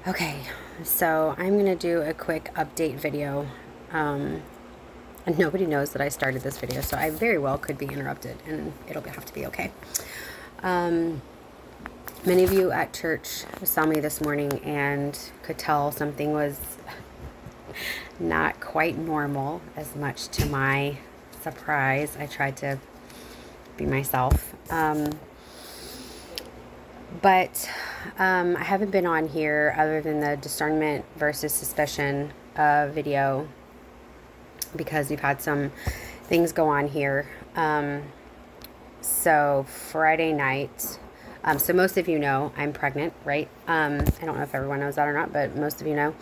Okay, so I'm going to do a quick update video. And nobody knows that I started this video, so I very well could be interrupted, and it'll have to be okay. Um, Many of you at church saw me this morning and could tell something was not quite normal. As much to my surprise, I tried to be myself. But I haven't been on here other than the discernment versus suspicion video because we've had some things go on here. So Friday night, so most of you know I'm pregnant, right? I don't know if everyone knows that or not, but most of you know.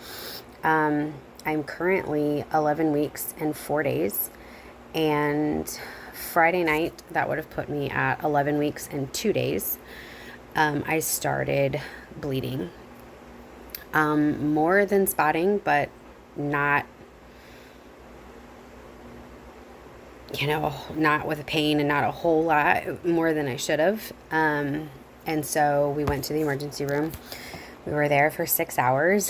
I'm currently 11 weeks and 4 days. And Friday night, that would have put me at 11 weeks and 2 days. I started bleeding. More than spotting, but not, not with a pain and not a whole lot more than I should have. And so we went to the emergency room. We were there for 6 hours.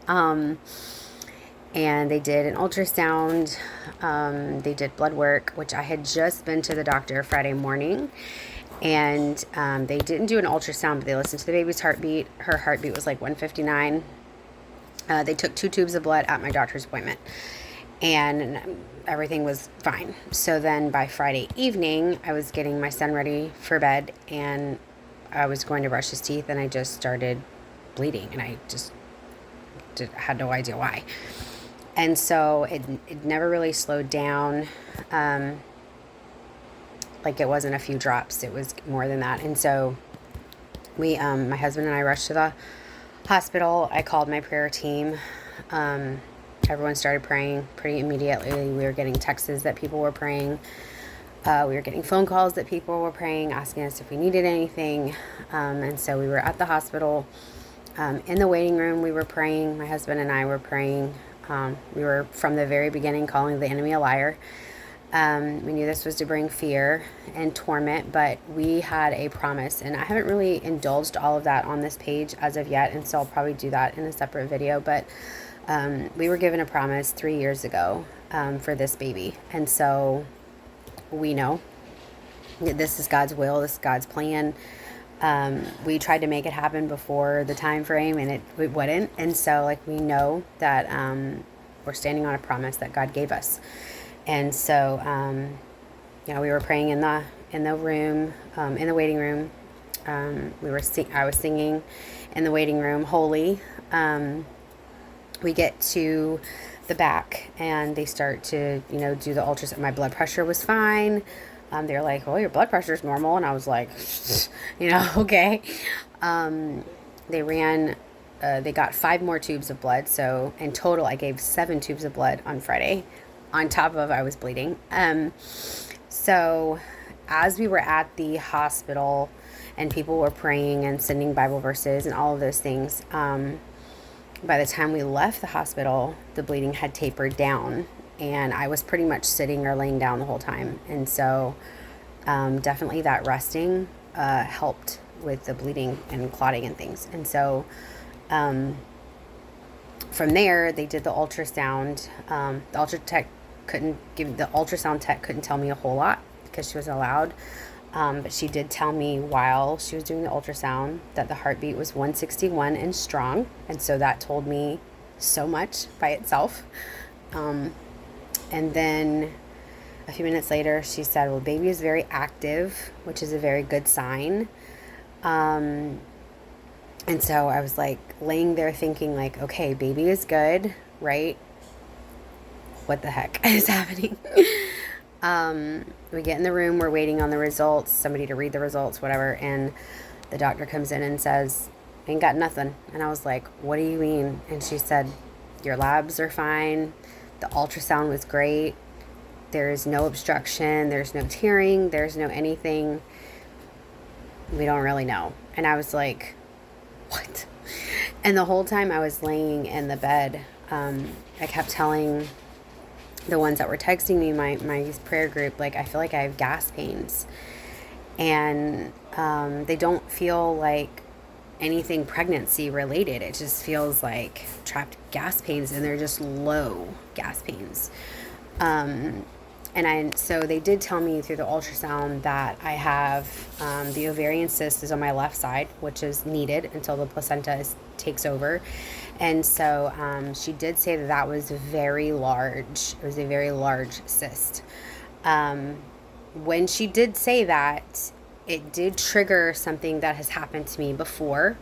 And they did an ultrasound. They did blood work, which I had just been to the doctor Friday morning. And they didn't do an ultrasound, but they listened to the baby's heartbeat. Her heartbeat was like 159. They took 2 tubes of blood at my doctor's appointment. And everything was fine. So then by Friday evening, I was getting my son ready for bed. And I was going to brush his teeth. And I just started bleeding. And I just had no idea why. And so it never really slowed down. Like it wasn't a few drops. It was more than that. And so we, my husband and I rushed to the hospital. I called my prayer team. Everyone started praying pretty immediately. We were getting texts that people were praying. We were getting phone calls that people were praying, asking us if we needed anything. And so we were at the hospital. In the waiting room, we were praying. My husband and I were praying. We were, from the very beginning, calling the enemy a liar. We knew this was to bring fear and torment, but we had a promise, and I haven't really indulged all of that on this page as of yet, and so I'll probably do that in a separate video, but we were given a promise 3 years ago for this baby, and so we know that this is God's will, this is God's plan. We tried to make it happen before the time frame, and it wouldn't. And so, we know that we're standing on a promise that God gave us. And so, we were praying in the room, in the waiting room. I was singing in the waiting room, holy. We get to the back, and they start to, do the ultrasound. My blood pressure was fine. They're like, oh, your blood pressure is normal. And I was like, okay. They got 5 more tubes of blood. So in total, I gave 7 tubes of blood on Friday on top of I was bleeding. So as we were at the hospital and people were praying and sending Bible verses and all of those things, by the time we left the hospital, the bleeding had tapered down. And I was pretty much sitting or laying down the whole time. And so definitely that resting helped with the bleeding and clotting and things. And so from there, they did the ultrasound. The ultrasound tech couldn't tell me a whole lot because she wasn't allowed. But she did tell me while she was doing the ultrasound that the heartbeat was 161 and strong. And so that told me so much by itself. And then a few minutes later, she said, well, baby is very active, which is a very good sign. And so I was laying there thinking okay, baby is good, right? What the heck is happening? We get in the room, we're waiting on the results, somebody to read the results, whatever. And the doctor comes in and says, ain't got nothing. And I was like, what do you mean? And she said, your labs are fine. The ultrasound was great. There's no obstruction. There's no tearing. There's no anything. We don't really know. And I was like, what? And the whole time I was laying in the bed, I kept telling the ones that were texting me, my prayer group, I feel like I have gas pains. And they don't feel like anything pregnancy related. It just feels like trapped gas pains, and they're just low gas pains. So they did tell me through the ultrasound that I have the ovarian cyst is on my left side, which is needed until the placenta takes over. And so she did say that that was very large. It was a very large cyst. When she did say that, it did trigger something that has happened to me before.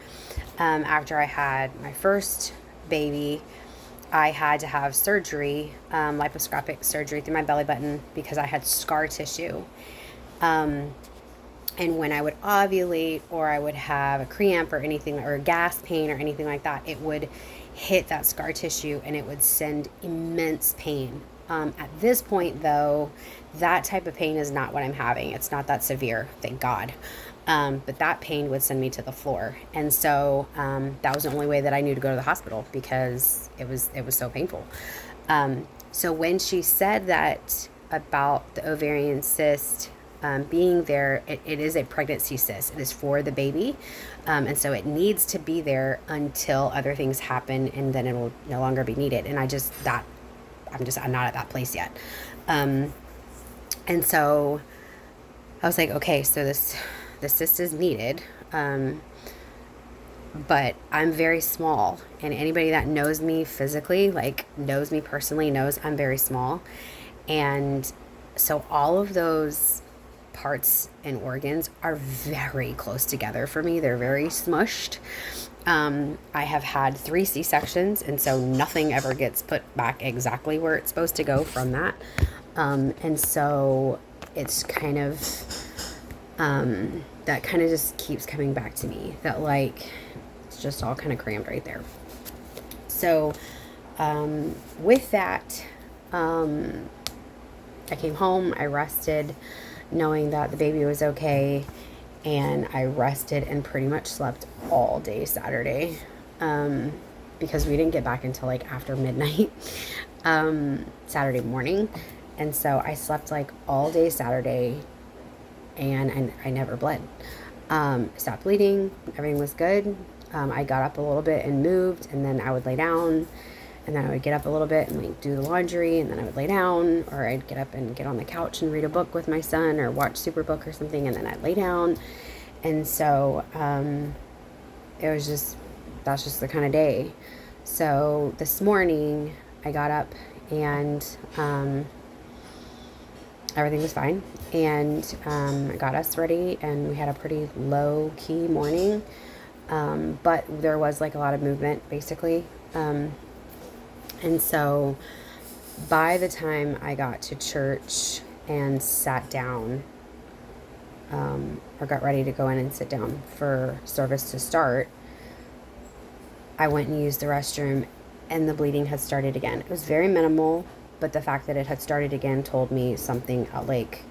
After I had my first baby, I had to have surgery, laparoscopic surgery through my belly button because I had scar tissue. And when I would ovulate or I would have a cramp or anything, or a gas pain or anything like that, it would hit that scar tissue and it would send immense pain. At this point, though, that type of pain is not what I'm having. It's not that severe, thank God. But that pain would send me to the floor. And so that was the only way that I knew to go to the hospital because it was so painful. So when she said that about the ovarian cyst being there, it is a pregnancy cyst. It is for the baby. And so it needs to be there until other things happen, and then it will no longer be needed. And I'm not at that place yet. And so I was like, okay, so the cyst is needed. But I'm very small, and anybody that knows me physically, like knows me personally, knows I'm very small. And so all of those parts and organs are very close together for me. They're very smushed. I have had 3 C-sections, and so nothing ever gets put back exactly where it's supposed to go from that. And so it's kind of, that kind of just keeps coming back to me, that like, it's just all kind of crammed right there. So, with that, I came home, I rested, knowing that the baby was okay, and I rested and pretty much slept all day Saturday, because we didn't get back until like after midnight, Saturday morning. And so I slept like all day Saturday, and I never bled. Stopped bleeding, everything was good. I got up a little bit and moved, and then I would lay down, and then I would get up a little bit and like do the laundry, and then I would lay down, or I'd get up and get on the couch and read a book with my son, or watch Superbook or something, and then I'd lay down. And so that's just the kind of day. So this morning I got up, and everything was fine, and I got us ready, and we had a pretty low-key morning, but there was like a lot of movement basically, and so by the time I got to church and sat down, or got ready to go in and sit down for service to start, I went and used the restroom, and the bleeding had started again. It was very minimal, but the fact that it had started again told me something, like,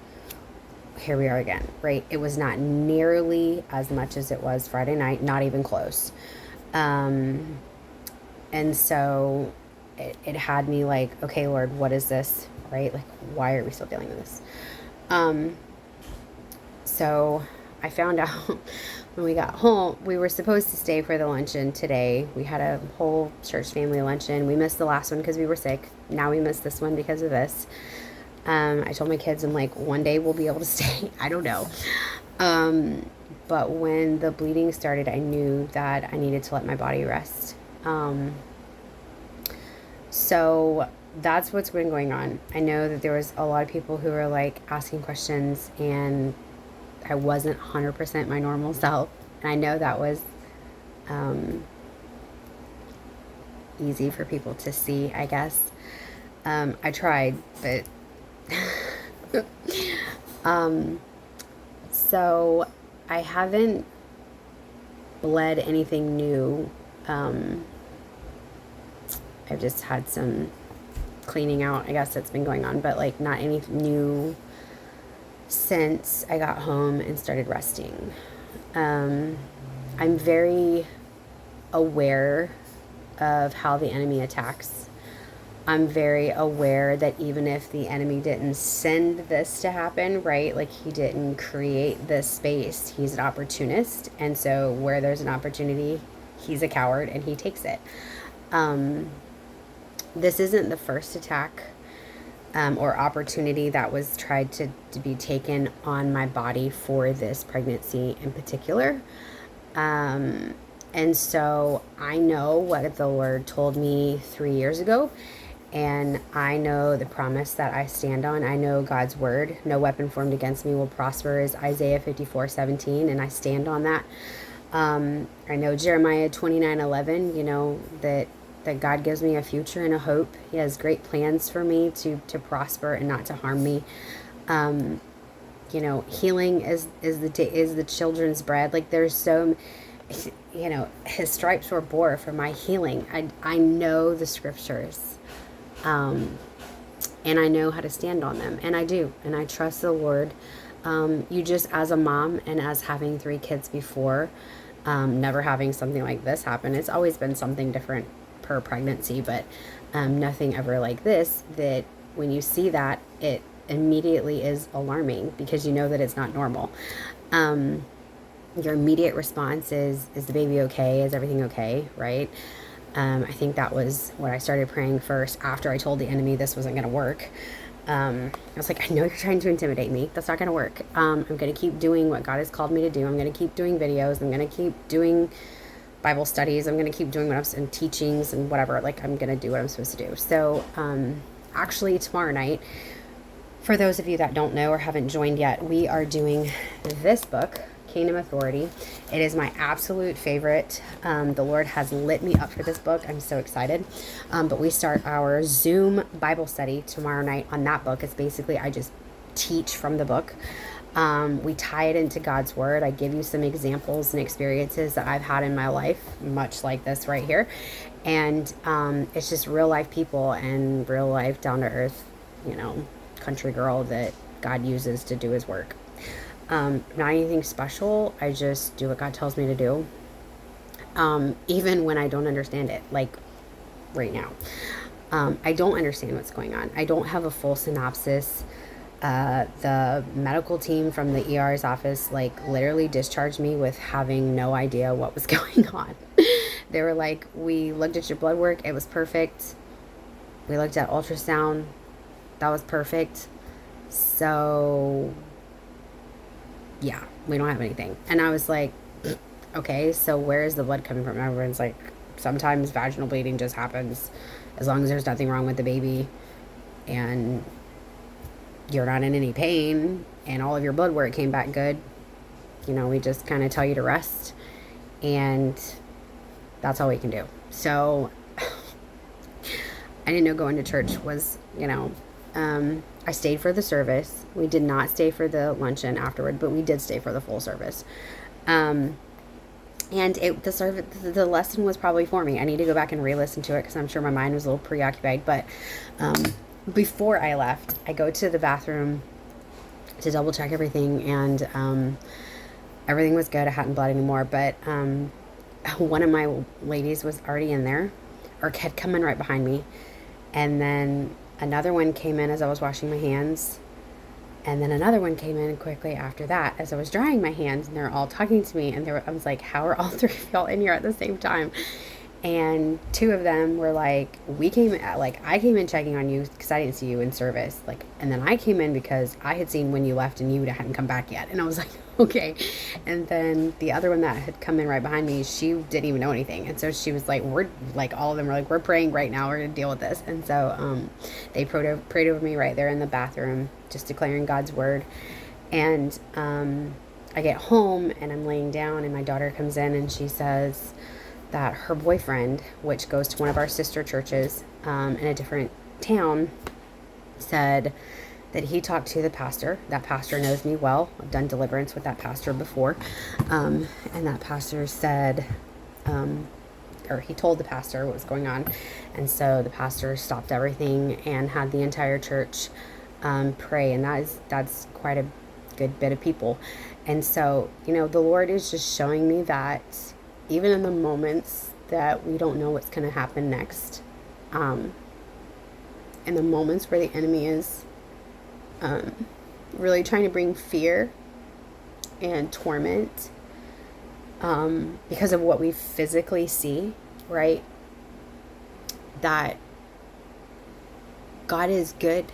here we are again, right? It was not nearly as much as it was Friday night, not even close. And so it had me like, okay, Lord, what is this, right? Like, why are we still dealing with this? So I found out when we got home, we were supposed to stay for the luncheon today. We had a whole church family luncheon. We missed the last one because we were sick. Now we missed this one because of this. I told my kids, I'm like, one day we'll be able to stay. I don't know. But when the bleeding started, I knew that I needed to let my body rest. So that's what's been going on. I know that there was a lot of people who were like asking questions, and I wasn't 100% my normal self. And I know that was easy for people to see, I guess. I tried, but so I haven't bled anything new. I've just had some cleaning out, I guess, that's been going on, but like not any new since I got home and started resting. I'm very aware of how the enemy attacks. I'm very aware that even if the enemy didn't send this to happen, right? Like he didn't create this space, he's an opportunist. And so where there's an opportunity, he's a coward and he takes it. This isn't the first attack or opportunity that was tried to be taken on my body for this pregnancy in particular. And so I know what the Lord told me 3 years ago, and I know the promise that I stand on. I know God's word. No weapon formed against me will prosper is Isaiah 54:17, and I stand on that. I know Jeremiah 29:11, that God gives me a future and a hope. He has great plans for me to prosper and not to harm me. Healing is the children's bread. Like there's so, his stripes were bore for my healing. I know the scriptures, and I know how to stand on them, and I do, and I trust the Lord. You just, as a mom and as having 3 kids before, never having something like this happen, it's always been something different per pregnancy, but nothing ever like this, that when you see that, it immediately is alarming because you know that it's not normal. Your immediate response is the baby okay? Is everything okay? Right? I think that was what I started praying first after I told the enemy this wasn't going to work. I was like, I know you're trying to intimidate me. That's not going to work. I'm going to keep doing what God has called me to do. I'm going to keep doing videos. I'm going to keep doing Bible studies. I'm going to keep doing what I'm and teachings and whatever. Like I'm going to do what I'm supposed to do. So, actually tomorrow night, for those of you that don't know or haven't joined yet, we are doing this book, Kingdom Authority. It is my absolute favorite. The Lord has lit me up for this book. I'm so excited. But we start our Zoom Bible study tomorrow night on that book. It's basically, I just teach from the book. We tie it into God's word. I give you some examples and experiences that I've had in my life, much like this right here. And it's just real life people and real life down to earth, country girl that God uses to do his work. Not anything special. I just do what God tells me to do. Even when I don't understand it, like right now. I don't understand what's going on. I don't have a full synopsis. The medical team from the ER's office, literally discharged me with having no idea what was going on. They were like, we looked at your blood work. It was perfect. We looked at ultrasound. That was perfect. So yeah, we don't have anything. And I was like, okay, so where is the blood coming from? Everyone's like, sometimes vaginal bleeding just happens as long as there's nothing wrong with the baby and you're not in any pain and all of your blood work came back good. We just kind of tell you to rest, and that's all we can do. So I didn't know going to church was, I stayed for the service. We did not stay for the luncheon afterward, but we did stay for the full service. And the lesson was probably for me. I need to go back and re-listen to it because I'm sure my mind was a little preoccupied. But before I left, I go to the bathroom to double check everything, and everything was good. I hadn't bled anymore, but one of my ladies was already in there, or had come in right behind me, and then another one came in as I was washing my hands, and then another one came in quickly after that as I was drying my hands, and they're all talking to me, and I was like, how are all 3 of y'all in here at the same time? And 2 of them were like, I came in checking on you because I didn't see you in service. And then I came in because I had seen when you left and you hadn't come back yet. And I was like, okay. And then the other one that had come in right behind me, she didn't even know anything. And so she was like, all of them were like, we're praying right now. We're going to deal with this. And so they prayed over me right there in the bathroom, just declaring God's word. And I get home and I'm laying down and my daughter comes in and she says that her boyfriend, which goes to one of our sister churches in a different town, said that he talked to the pastor. That pastor knows me well. I've done deliverance with that pastor before. And that pastor said, or he told the pastor what was going on. And so the pastor stopped everything and had the entire church pray. And that's quite a good bit of people. And so, the Lord is just showing me that even in the moments that we don't know what's going to happen next, in the moments where the enemy is really trying to bring fear and torment because of what we physically see, right? That God is good.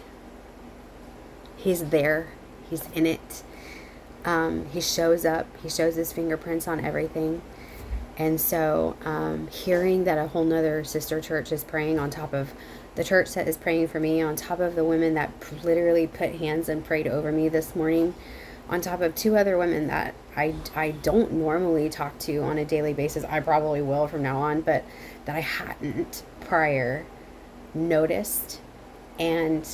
He's there. He's in it. He shows up. He shows his fingerprints on everything. And so hearing that a whole nother sister church is praying on top of the church that is praying for me, on top of the women that literally put hands and prayed over me this morning, on top of 2 other women that I don't normally talk to on a daily basis. I probably will from now on, but that I hadn't prior noticed. And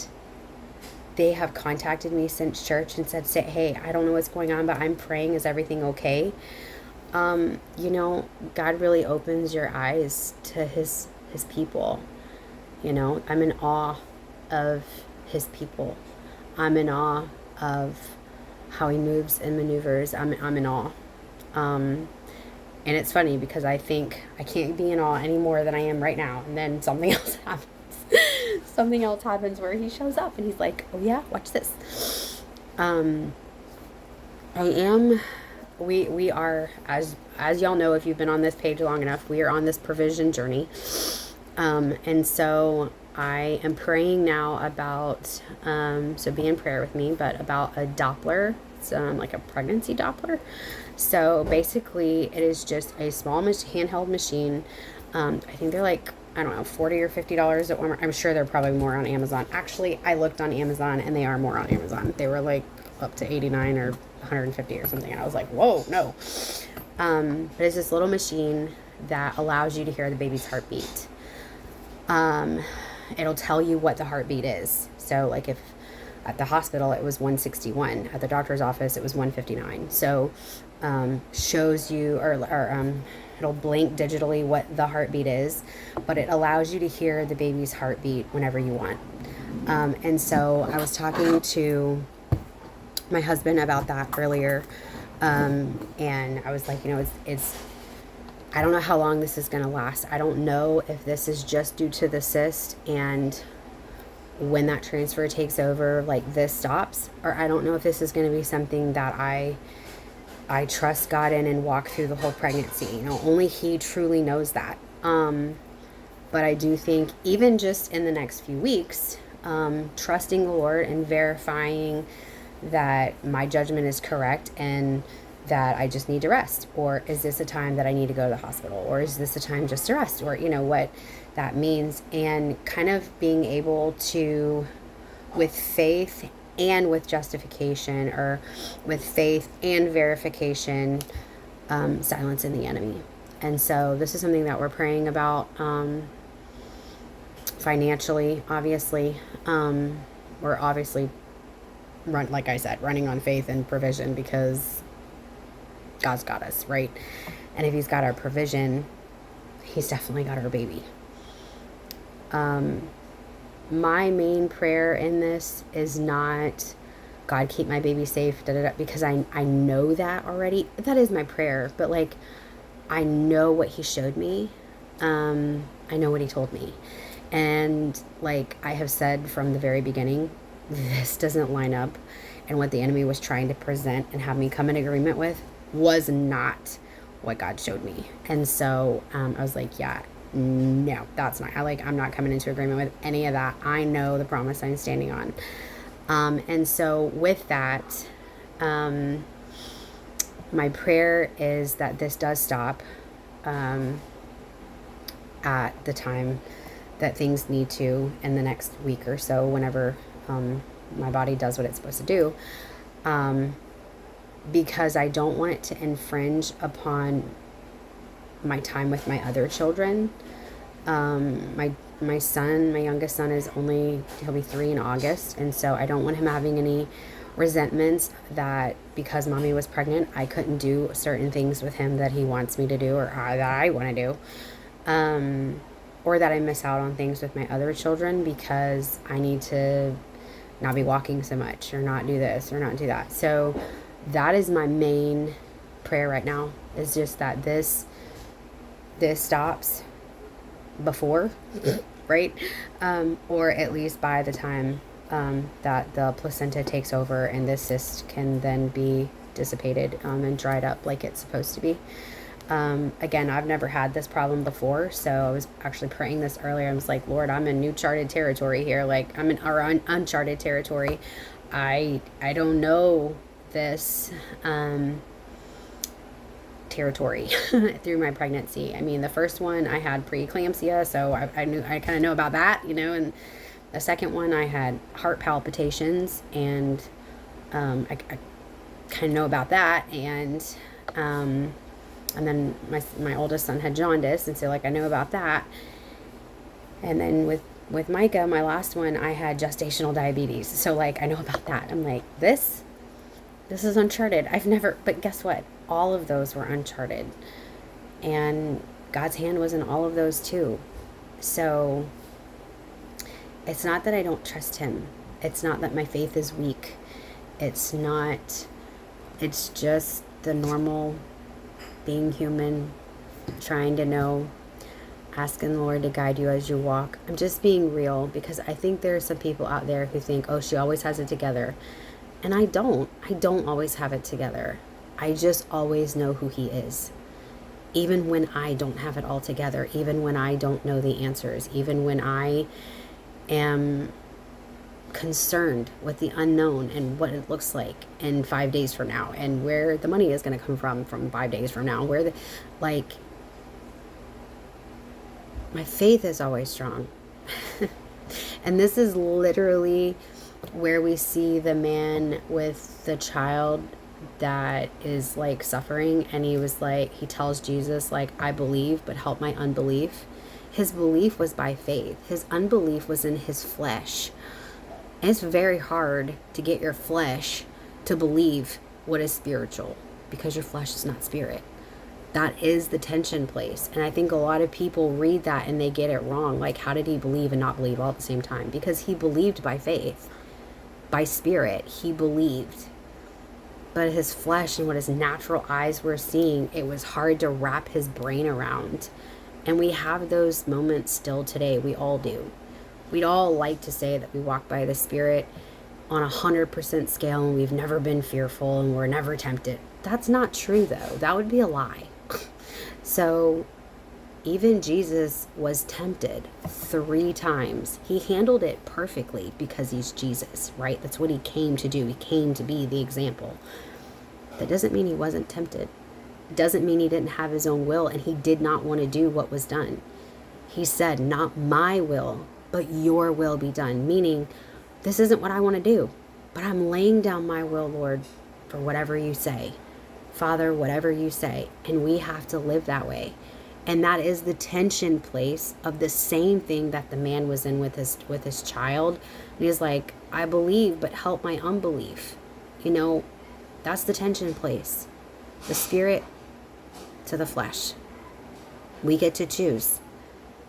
they have contacted me since church and said, hey, I don't know what's going on, but I'm praying. Is everything okay? God really opens your eyes to his people. I'm in awe of his people. I'm in awe of how he moves and maneuvers. I'm in awe. And it's funny because I think I can't be in awe any more than I am right now. And then something else happens. Something else happens where he shows up and he's like, oh yeah, watch this. We are, as y'all know, if you've been on this page long enough, we are on this provision journey. And so I am praying now about, so be in prayer with me, but about a Doppler. It's like a pregnancy Doppler. So basically it is just a small handheld machine. I think they're like, I don't know, $40 or $50 at Walmart. I'm sure they're probably more on Amazon. Actually, I looked on Amazon and they are more on Amazon. They were like up to 89 or 150 or something. And I was like, whoa, no. But it's this little machine that allows you to hear the baby's heartbeat. It'll tell you what the heartbeat is. So like if at the hospital it was 161, at the doctor's office it was 159. So shows you or it'll blink digitally what the heartbeat is, but it allows you to hear the baby's heartbeat whenever you want. And so I was talking to my husband about that earlier, and I was like, it's I don't know how long this is going to last. I don't know if this is just due to the cyst and when that transfer takes over, like this stops, or I don't know if this is going to be something that I trust God in and walk through the whole pregnancy. Only he truly knows that. But I do think even just in the next few weeks, trusting the Lord and verifying that my judgment is correct and that I just need to rest, or is this a time that I need to go to the hospital, or is this a time just to rest, or what that means, and kind of being able to, with faith and with justification, or with faith and verification, silence in the enemy. And so this is something that we're praying about financially, obviously. We're obviously like I said, running on faith and provision because God's got us, right? And if he's got our provision, he's definitely got our baby. My main prayer in this is not, God, keep my baby safe, because I know that already. That is my prayer. But like, I know what he showed me. I know what he told me. And like I have said from the very beginning, this doesn't line up. And what the enemy was trying to present and have me come in agreement with was not what God showed me. And so I was like, yeah, no, that's not, I'm not coming into agreement with any of that. I know the promise I'm standing on. And so with that, my prayer is that this does stop at the time that things need to in the next week or so, whenever my body does what it's supposed to do. Because I don't want it to infringe upon my time with my other children. My son, my youngest son, he'll be 3 in August. And so I don't want him having any resentments that because mommy was pregnant, I couldn't do certain things with him that he wants me to do, or that I want to do. Or that I miss out on things with my other children because I need to not be walking so much, or not do this, or not do that. So that is my main prayer right now, is just that this stops before right? Or at least by the time that the placenta takes over and the cyst can then be dissipated and dried up like it's supposed to be. Again, I've never had this problem before, so I was actually praying this earlier. I was like, Lord, I'm in new charted territory here. Like, I'm in our uncharted territory. I don't know this territory through my pregnancy. I mean, the first one I had preeclampsia, so I kind of know about that, and the second one I had heart palpitations, and I kind of know about that, and then my oldest son had jaundice, and so like I know about that. And then with Micah, my last one, I had gestational diabetes, so like I know about that. I'm like, this is uncharted. But guess what? All of those were uncharted, and God's hand was in all of those too. So it's not that I don't trust him. It's not that my faith is weak. It's just the normal being human, trying to know, asking the Lord to guide you as you walk. I'm just being real, because I think there are some people out there who think, oh, she always has it together. And I don't always have it together. I just always know who he is. Even when I don't have it all together, even when I don't know the answers, even when I am concerned with the unknown and what it looks like in 5 days from now, and where the money is going to come from 5 days from now, my faith is always strong. And this is literally where we see the man with the child that is like suffering, and he tells Jesus, like, I believe, but help my unbelief. His belief was by faith. His unbelief was in his flesh. And it's very hard to get your flesh to believe what is spiritual, because your flesh is not spirit. That is the tension place. And I think a lot of people read that and they get it wrong. Like, how did he believe and not believe all at the same time? Because he believed by faith, by spirit. He believed. But his flesh and what his natural eyes were seeing, it was hard to wrap his brain around. And we have those moments still today. We all do. We'd all like to say that we walk by the Spirit on 100% scale and we've never been fearful and we're never tempted. That's not true, though. That would be a lie. So even Jesus was tempted 3 times. He handled it perfectly because he's Jesus, right? That's what he came to do. He came to be the example. That doesn't mean he wasn't tempted. It doesn't mean he didn't have his own will and he did not want to do what was done. He said, not my will, but your will be done. Meaning, this isn't what I want to do, but I'm laying down my will, Lord, for whatever you say. Father, whatever you say. And we have to live that way. And that is the tension place of the same thing that the man was in with his child. And he's like, I believe, but help my unbelief. That's the tension place. The spirit to the flesh. We get to choose.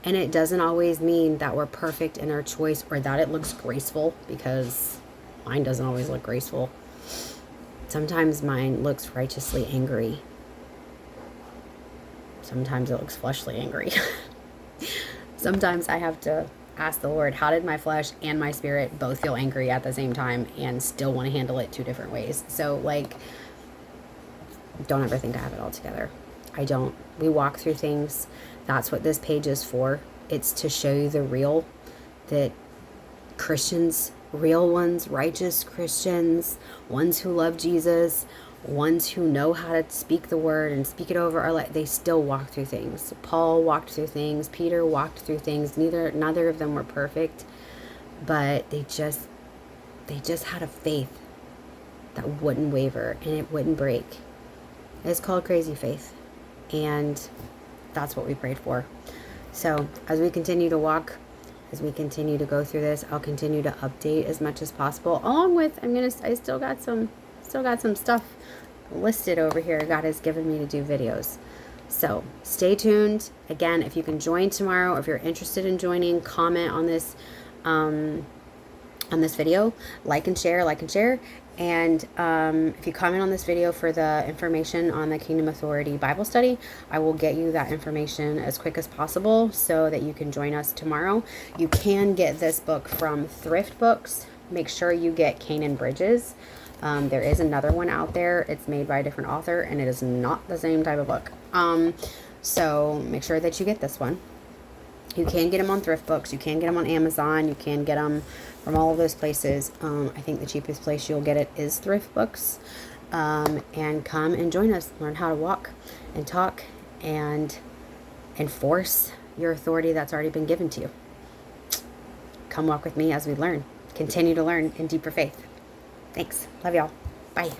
And it doesn't always mean that we're perfect in our choice or that it looks graceful, because mine doesn't always look graceful. Sometimes mine looks righteously angry. Sometimes it looks fleshly angry. Sometimes I have to ask the Lord, how did my flesh and my spirit both feel angry at the same time and still want to handle it 2 different ways? So, don't ever think I have it all together. I don't. We walk through things. That's what this page is for. It's to show you the real, that Christians, real ones, righteous Christians, ones who love Jesus, ones who know how to speak the word and speak it over our life, they still walk through things. Paul walked through things. Peter walked through things. Neither of them were perfect, but they just had a faith that wouldn't waver and it wouldn't break. It's called crazy faith, and that's what we prayed for. So as we continue to walk, as we continue to go through this, I'll continue to update as much as possible. Along with, I still got some stuff listed over here God has given me to do videos. So stay tuned. Again, if you can join tomorrow, or if you're interested in joining, comment on this video, like and share, And if you comment on this video for the information on the Kingdom Authority Bible study, I will get you that information as quick as possible so that you can join us tomorrow. You can get this book from Thrift Books. Make sure you get Canaan Bridges. There is another one out there. It's made by a different author, and it is not the same type of book. So make sure that you get this one. You can get them on Thrift Books. You can get them on Amazon. You can get them from all of those places. I think the cheapest place you'll get it is Thrift Books. And come and join us. Learn how to walk and talk and enforce your authority that's already been given to you. Come walk with me as we learn. Continue to learn in deeper faith. Thanks. Love y'all. Bye.